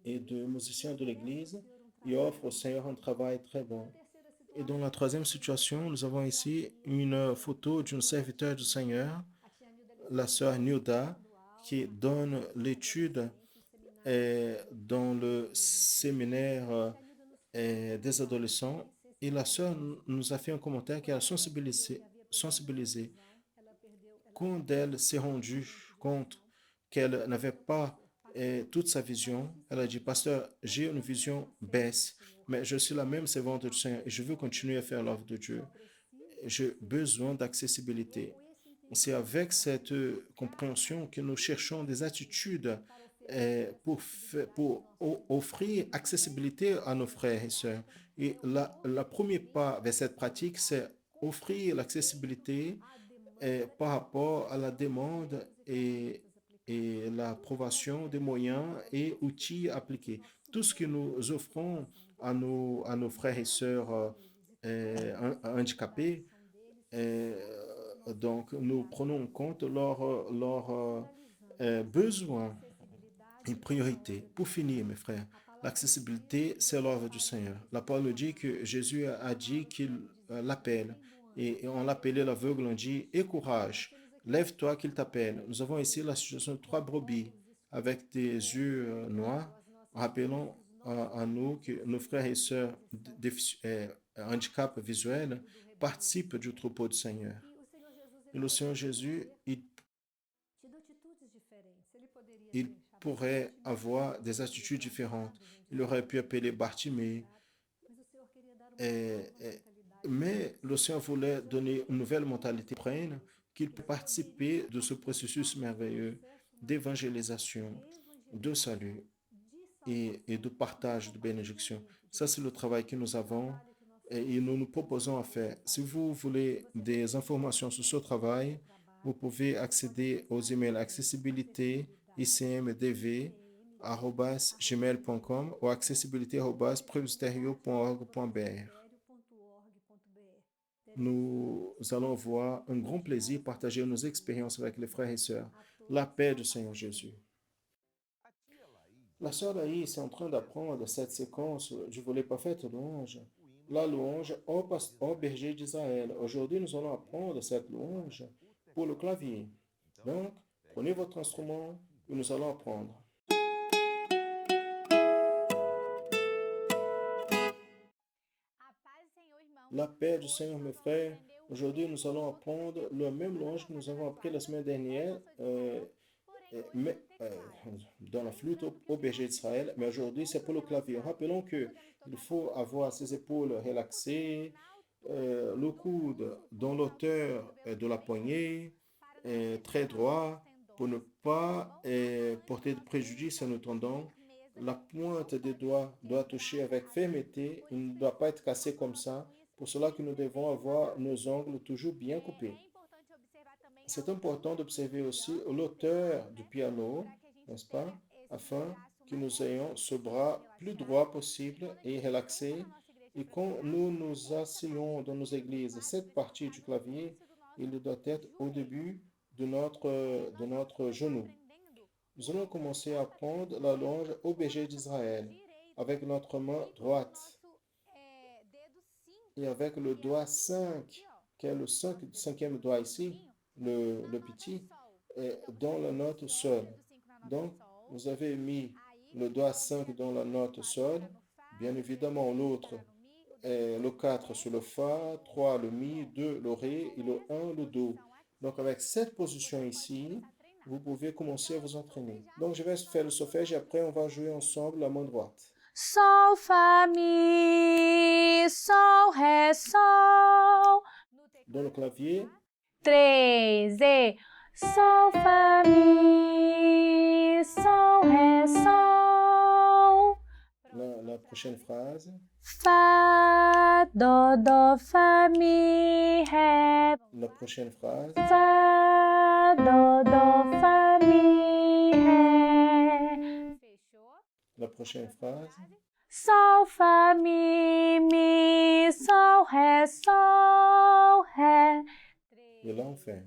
et de musiciens de l'église et offrent au Seigneur un travail très bon. Et dans la troisième situation, nous avons ici une photo d'une serviteur du Seigneur, la sœur Nilda, qui donne l'étude dans le séminaire des adolescents. Et la sœur nous a fait un commentaire qui a sensibilisé. Quand elle s'est rendue compte qu'elle n'avait pas toute sa vision, elle a dit, Pasteur, j'ai une vision baisse, mais je suis la même servante du Seigneur et je veux continuer à faire l'œuvre de Dieu. J'ai besoin d'accessibilité. C'est avec cette compréhension que nous cherchons des attitudes pour offrir accessibilité à nos frères et sœurs. Et la premier pas vers cette pratique, c'est offrir l'accessibilité par rapport à la demande et l'approbation des moyens et outils appliqués. Tout ce que nous offrons à nos frères et sœurs handicapés, donc nous prenons en compte leurs besoins et priorités. Pour finir, mes frères, l'accessibilité, c'est l'œuvre du Seigneur. La parole dit que Jésus a dit qu'il l'appelle. Et on l'appelait l'aveugle, on dit, aie courage, lève-toi qu'il t'appelle. Nous avons ici la situation de trois brebis avec des yeux noirs, rappelant à nous que nos frères et sœurs handicap visuel participent du troupeau du Seigneur. Et le Seigneur Jésus, il pourrait avoir des attitudes différentes. Il aurait pu appeler Bartimée, et- et- mais le Seigneur voulait donner une nouvelle mentalité, prenne qu'il peut participer de ce processus merveilleux d'évangélisation, de salut et de partage de bénédiction. Ça, c'est le travail que nous avons et nous nous proposons à faire. Si vous voulez des informations sur ce travail, vous pouvez accéder aux emails accessibilité icmdv@gmail.com ou accessibilité@presbyterio.org.br. Nous allons avoir un grand plaisir partager nos expériences avec les frères et sœurs. La paix du Seigneur Jésus. La sœur Laïs est en train d'apprendre cette séquence du volet parfaite louange, la louange au berger d'Israël. Aujourd'hui, nous allons apprendre cette louange pour le clavier. Donc, prenez votre instrument et nous allons apprendre. La paix du Seigneur, mes frères. Aujourd'hui, nous allons apprendre le même louange que nous avons appris la semaine dernière, mais, dans la flûte au berger d'Israël. Mais aujourd'hui, c'est pour le clavier. Rappelons que il faut avoir ses épaules relaxées, le coude dans l'auteur de la poignée, très droit, pour ne pas porter de préjudice à nos tendons. La pointe des doigts doit toucher avec fermeté, il ne doit pas être cassé comme ça. Pour cela que nous devons avoir nos ongles toujours bien coupés. C'est important d'observer aussi l'auteur du piano, n'est-ce pas, afin que nous ayons ce bras plus droit possible et relaxé. Et quand nous nous asseyons dans nos églises, cette partie du clavier, il doit être au début de notre genou. Nous allons commencer à prendre la longe au berger d'Israël avec notre main droite et avec le doigt 5, qui est le cinquième doigt ici, le petit, dans la note sol. Donc, vous avez mis le doigt 5 dans la note sol, bien évidemment l'autre, le 4 sur le fa, 3 le mi, 2 le ré et le 1 le do. Donc, avec cette position ici, vous pouvez commencer à vous entraîner. Donc, je vais faire le solfège et après, on va jouer ensemble la main droite. Sol, Fá, Mi, Sol, Ré, Sol. dans le clavier. 3 e Sol, Fá, Mi, Sol, Ré, Sol. La prochaine phrase. Fá, Do, Fá, Mi, Ré. La prochaine phrase. Fá, Do, Fá, Mi, Ré. Fechou? La prochaine phrase. Sol, Fá, Mi, Sol, Ré, Sol, Ré. Et là, on fait.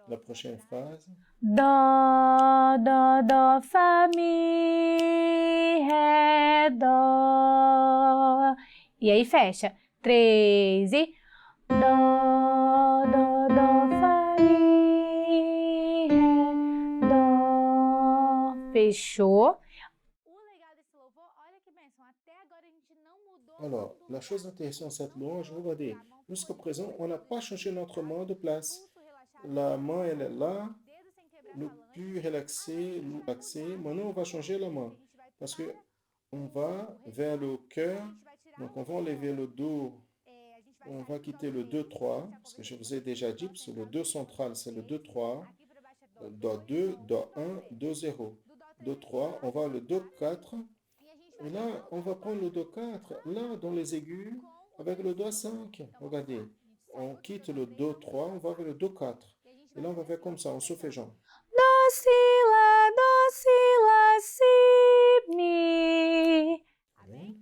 La prochaine phrase. Do, Fá, Mi, Ré, Dó. E aí fecha. 3 e Do, Fá, Mi, Ré, Dó. Fechou? Alors, la chose intéressante de cette louange, regardez, jusqu'à présent, on n'a pas changé notre main de place. La main, elle est là, le plus relaxé, Maintenant, on va changer la main parce que on va vers le cœur. Donc, on va enlever le Do. On va quitter le 2-3 parce que je vous ai déjà dit, parce que le Do central, c'est le 2-3. Do 2, Do 1, Do 0. Do 3, on va le Do 4. Et là, on va prendre le Do 4, là, dans les aigus, avec le Do 5. Regardez, on quitte le Do 3, on va vers le Do 4. Et là, on va faire comme ça, en solfégeant. Do, Si, Mi. Amém.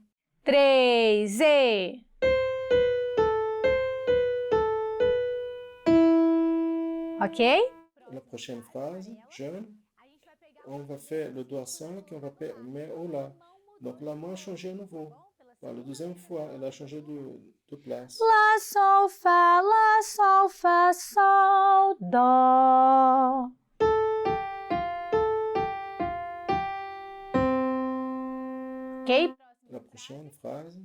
3 e Ok? La prochaine phrase, jeune, on va faire le doigt 5 et on va mettre au La. Donc la main a changé à nouveau. La deuxième fois, elle a changé de place. Lá, Sol, Fá, Sol, Dó. Ok? La prochaine phrase,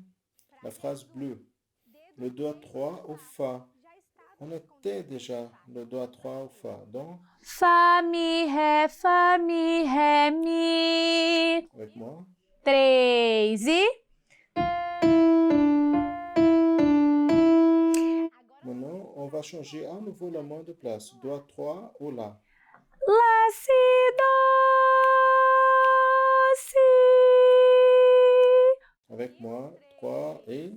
la phrase bleue. Le doigt 3 au Fa. On était déjà le doigt 3 au Fa. Donc, Fá, Mi, avec moi. 3 e Maintenant, on va changer à nouveau la main de place. Doigt 3 au La. Lá, Si, Dó, Si. Avec moi, 3 et...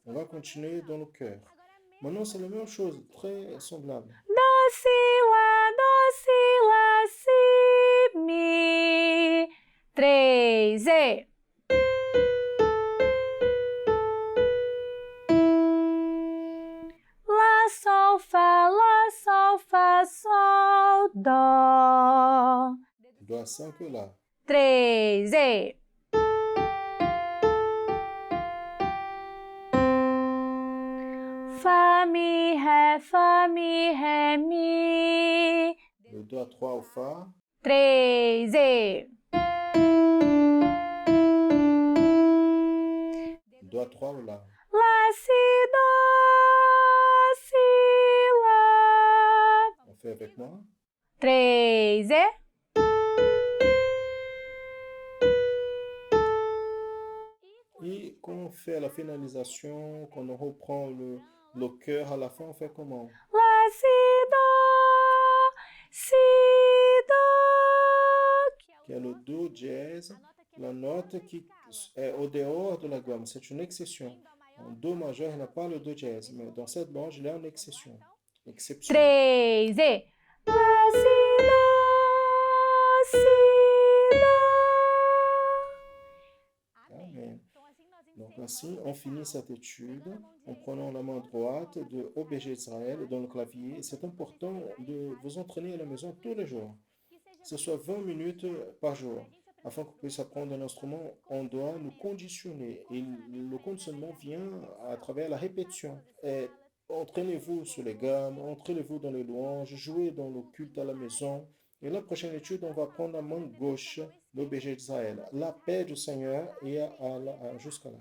On va continuer dans le cœur. Maintenant, c'est la même chose, très semblable. Do, Si, Mi. 3 e Lá, Sol, Fá, Sol, Dó. Doigt 5 là. 3 e Fá, Mi, Mi. Le doigt 3 au Fa. 3 e Doigt 3 au La. Lá, Si, Dó, Si, Lá. On fait avec moi. 3 e Et quand on fait la finalisation, quand on reprend le cœur à la fin, on fait comment? Lá, Si, Dó. Qui est le Do dièse, la note qui est au dehors de la gamme. C'est une exception. En Do majeur, il n'y a pas le Do dièse, mais dans cette louange, il y a une exception. Exception. 3 e Lá, Si, Dó. Amen. Donc ainsi, on finit cette étude en prenant la main droite de OBG Israël dans le clavier. C'est important de vous entraîner à la maison tous les jours. Que ce soit 20 minutes par jour. Afin qu'on puisse apprendre un instrument, on doit nous conditionner. Et le conditionnement vient à travers la répétition. Et entraînez-vous sur les gammes, entraînez-vous dans les louanges, jouez dans le culte à la maison. Et la prochaine étude, on va prendre la main gauche, l'OBG d'Israël. La paix du Seigneur et jusqu'à là.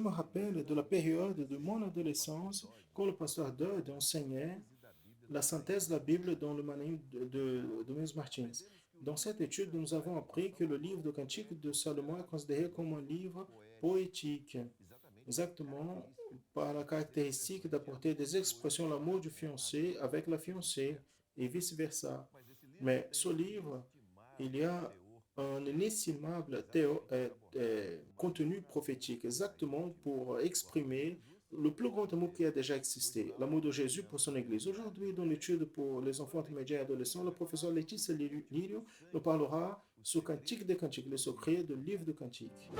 Je me rappelle de la période de mon adolescence quand le pasteur Dodd enseignait la synthèse de la Bible dans le manuel de Miss Martins. Dans cette étude, nous avons appris que le livre de Cantique de Salomon est considéré comme un livre poétique, exactement par la caractéristique d'apporter des expressions de l'amour du fiancé avec la fiancée et vice-versa. Mais ce livre, il y a un inestimable contenu prophétique, exactement pour exprimer le plus grand amour qui a déjà existé, l'amour de Jésus pour son Église. Aujourd'hui, dans l'étude pour les enfants intermédiaires et adolescents, le professeur Laetitia Lirio nous parlera sur Cantique des Cantiques, le secret du livre de Cantiques.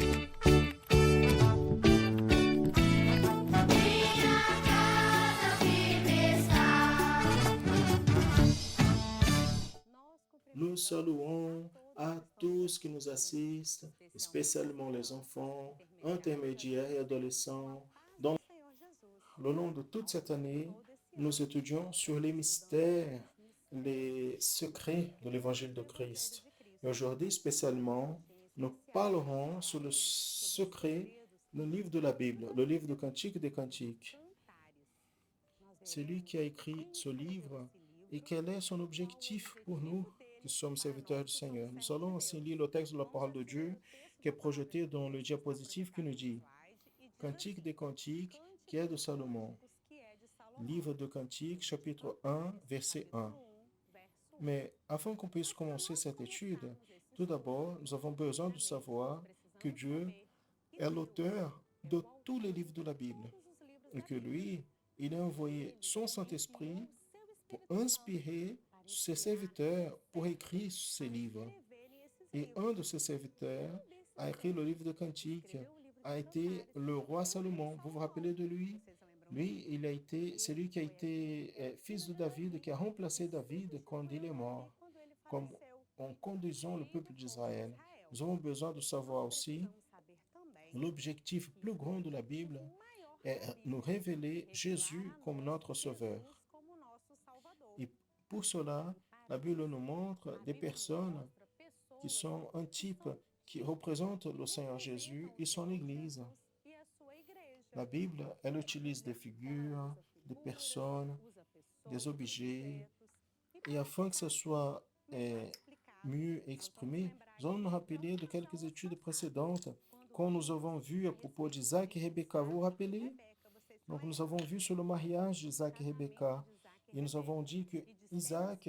Nous saluons à tous qui nous assistent, spécialement les enfants, intermédiaires et adolescents. Dans le long de toute cette année, nous étudions sur les mystères, les secrets de l'évangile de Christ. Et aujourd'hui, spécialement, nous parlerons sur le secret du livre de la Bible, le livre de Cantique des Cantiques. C'est lui qui a écrit ce livre et quel est son objectif pour nous qui sommes serviteurs du Seigneur. Nous allons ainsi lire le texte de la parole de Dieu qui est projeté dans le diapositive qui nous dit Cantique des Cantiques qui est de Salomon. Livre de Cantiques, chapitre 1, verset 1. Mais afin qu'on puisse commencer cette étude, tout d'abord, nous avons besoin de savoir que Dieu est l'auteur de tous les livres de la Bible et que lui, il a envoyé son Saint-Esprit pour inspirer ses serviteurs pour écrire ces livres. Et un de ses serviteurs a écrit le livre de Cantiques, a été le roi Salomon. Vous vous rappelez de lui? Lui, c'est lui qui a été fils de David, qui a remplacé David quand il est mort, comme en conduisant le peuple d'Israël. Nous avons besoin de savoir aussi l'objectif plus grand de la Bible est nous révéler Jésus comme notre Sauveur. Et pour cela, la Bible nous montre des personnes qui sont un type qui représente le Seigneur Jésus et son Église. La Bible, elle utilise des figures, des personnes, des objets, et afin que ce soit mieux exprimé, nous allons nous rappeler de quelques études précédentes quand nous avons vu à propos d'Isaac et Rebecca. Vous vous rappelez? Donc nous avons vu sur le mariage d'Isaac et Rebecca, et nous avons dit que Isaac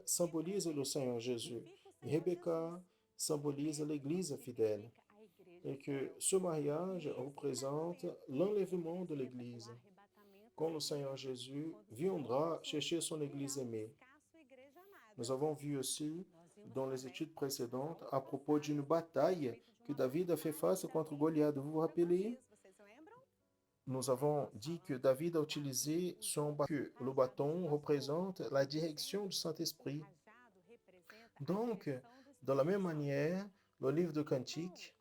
symbolise le Seigneur Jésus, et Rebecca symbolise l'Église fidèle, et que ce mariage représente l'enlèvement de l'Église, quand le Seigneur Jésus viendra chercher son Église aimée. Nous avons vu aussi dans les études précédentes à propos d'une bataille que David a fait face contre Goliath. Vous vous rappelez? Nous avons dit que David a utilisé son bâton, que le bâton représente la direction du Saint-Esprit. Donc, de la même manière, le livre de Cantiques,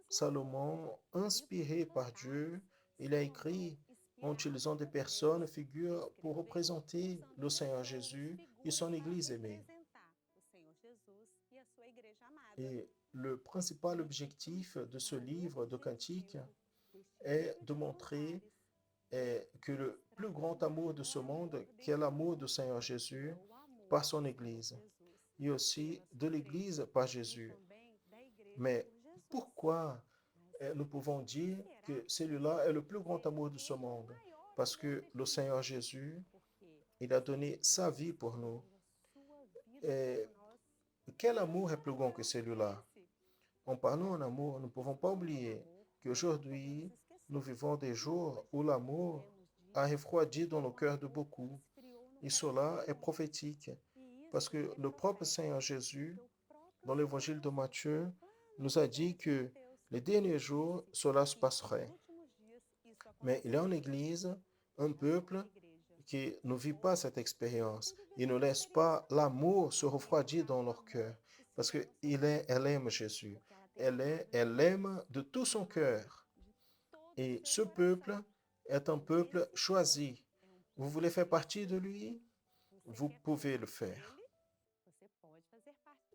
Salomon, inspiré par Dieu, il a écrit en utilisant des personnes, figures pour représenter le Seigneur Jésus et son Église aimée. Et le principal objectif de ce livre de Cantiques est de montrer que le plus grand amour de ce monde, qui est l'amour du Seigneur Jésus par son Église, et aussi de l'Église par Jésus. Mais pourquoi nous pouvons dire que celui-là est le plus grand amour de ce monde? Parce que le Seigneur Jésus, il a donné sa vie pour nous. Et quel amour est plus grand que celui-là? En parlant en amour, nous ne pouvons pas oublier qu'aujourd'hui, nous vivons des jours où l'amour a refroidi dans le cœur de beaucoup. Et cela est prophétique, parce que le propre Seigneur Jésus, dans l'évangile de Matthieu, nous a dit que les derniers jours, cela se passerait. Mais il y a en Église un peuple qui ne vit pas cette expérience. Il ne laisse pas l'amour se refroidir dans leur cœur, parce qu'elle aime Jésus. Elle l'aime de tout son cœur. Et ce peuple est un peuple choisi. Vous voulez faire partie de lui? Vous pouvez le faire.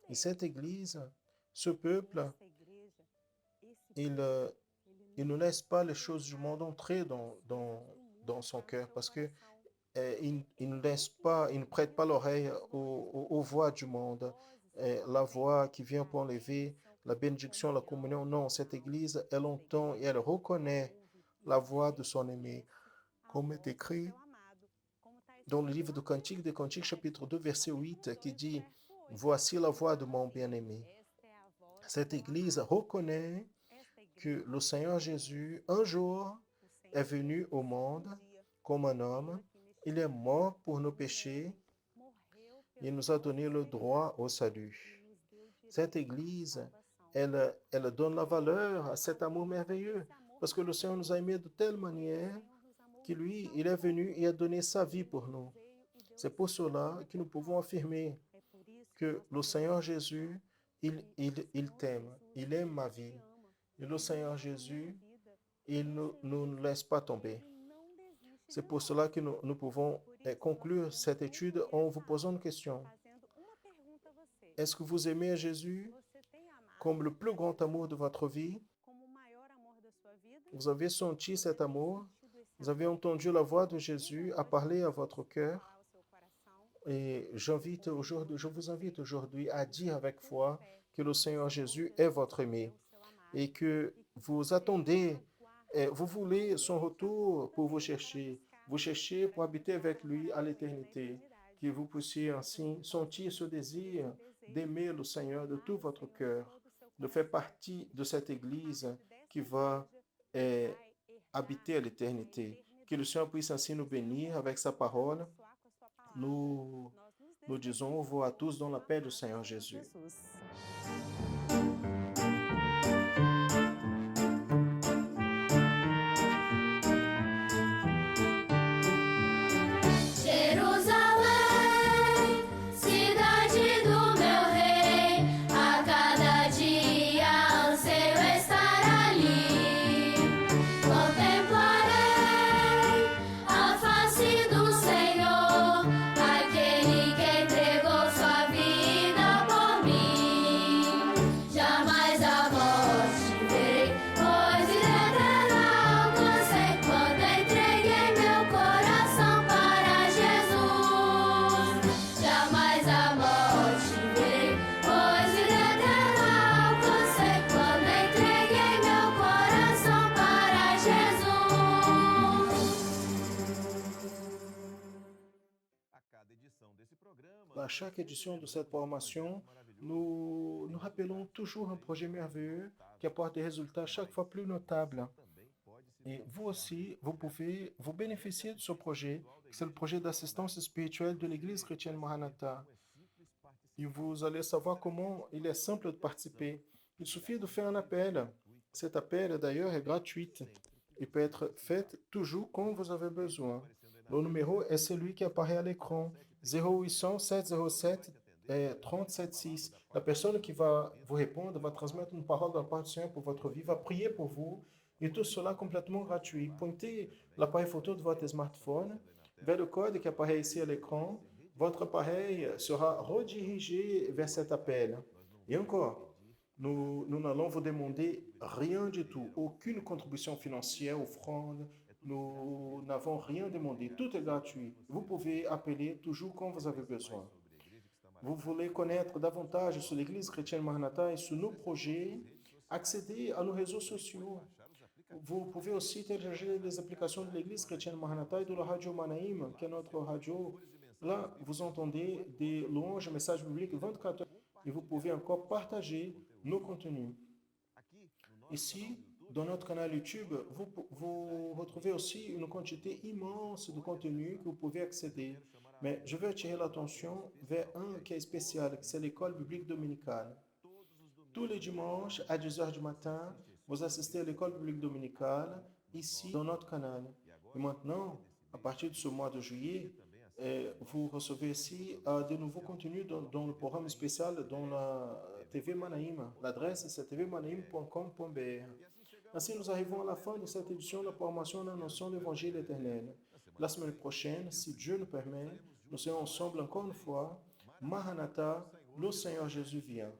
Et cette Église, ce peuple, il il ne laisse pas les choses du monde entrer dans son cœur parce que il ne laisse pas, il ne prête pas l'oreille aux voix du monde, la voix qui vient pour enlever la bénédiction, la communion. Non, cette Église, elle entend et elle reconnaît la voix de son aimé, comme est écrit dans le livre de Cantiques des Cantiques, chapitre 2, verset 8, qui dit, voici la voix de mon bien-aimé. Cette Église reconnaît que le Seigneur Jésus, un jour, est venu au monde comme un homme. Il est mort pour nos péchés. Il nous a donné le droit au salut. Cette Église, elle donne la valeur à cet amour merveilleux parce que le Seigneur nous a aimés de telle manière que lui, il est venu et a donné sa vie pour nous. C'est pour cela que nous pouvons affirmer que le Seigneur Jésus, il t'aime, il aime ma vie. Et le Seigneur Jésus, il ne nous laisse pas tomber. C'est pour cela que nous pouvons conclure cette étude en vous posant une question. Est-ce que vous aimez Jésus comme le plus grand amour de votre vie? Vous avez senti cet amour? Vous avez entendu la voix de Jésus à parler à votre cœur? Et je vous invite aujourd'hui à dire avec foi que le Seigneur Jésus est votre aimé et que vous attendez, vous voulez son retour pour vous chercher. Vous cherchez pour habiter avec lui à l'éternité, que vous puissiez ainsi sentir ce désir d'aimer le Seigneur de tout votre cœur, de faire partie de cette Église qui va habiter à l'éternité. Que le Seigneur puisse ainsi nous bénir avec sa parole. Nous disons au revoir à tous dans la paix du Seigneur Jésus. À chaque édition de cette formation, nous rappelons toujours un projet merveilleux qui apporte des résultats chaque fois plus notables. Et vous aussi, vous pouvez vous bénéficier de ce projet. C'est le projet d'assistance spirituelle de l'Église chrétienne Maranatha. Et vous allez savoir comment il est simple de participer. Il suffit de faire un appel. Cet appel, d'ailleurs, est gratuit. Il peut être fait toujours quand vous avez besoin. Le numéro est celui qui apparaît à l'écran, 0800 707 376. La personne qui va vous répondre va transmettre une parole de la part du Seigneur pour votre vie, va prier pour vous, et tout cela complètement gratuit. Pointez l'appareil photo de votre smartphone vers le code qui apparaît ici à l'écran. Votre appareil sera redirigé vers cet appel. Et encore, nous n'allons vous demander rien du tout, aucune contribution financière, offrande. Nous n'avons rien demandé. Tout est gratuit. Vous pouvez appeler toujours quand vous avez besoin. Vous voulez connaître davantage sur l'Église chrétienne Maranatha et sur nos projets, accédez à nos réseaux sociaux. Vous pouvez aussi télécharger les applications de l'Église chrétienne Maranatha et de la radio Manaïm, qui est notre radio. Là, vous entendez des louanges, messages bibliques 24 heures et vous pouvez encore partager nos contenus. Ici, dans notre canal YouTube, vous retrouvez aussi une quantité immense de contenus que vous pouvez accéder. Mais je veux attirer l'attention vers un qui est spécial, c'est l'école biblique dominicale. Tous les dimanches à 10 heures du matin, vous assistez à l'école biblique dominicale ici dans notre canal. Et maintenant, à partir de ce mois de juillet, vous recevez ici de nouveaux contenus dans le programme spécial dans la TV Manaïm. L'adresse c'est tvmanaim.com.br. Ainsi, nous arrivons à la fin de cette édition de la formation en annonçant l'évangile éternel. La semaine prochaine, si Dieu nous permet, nous serons ensemble encore une fois. Maranatha, le Seigneur Jésus vient.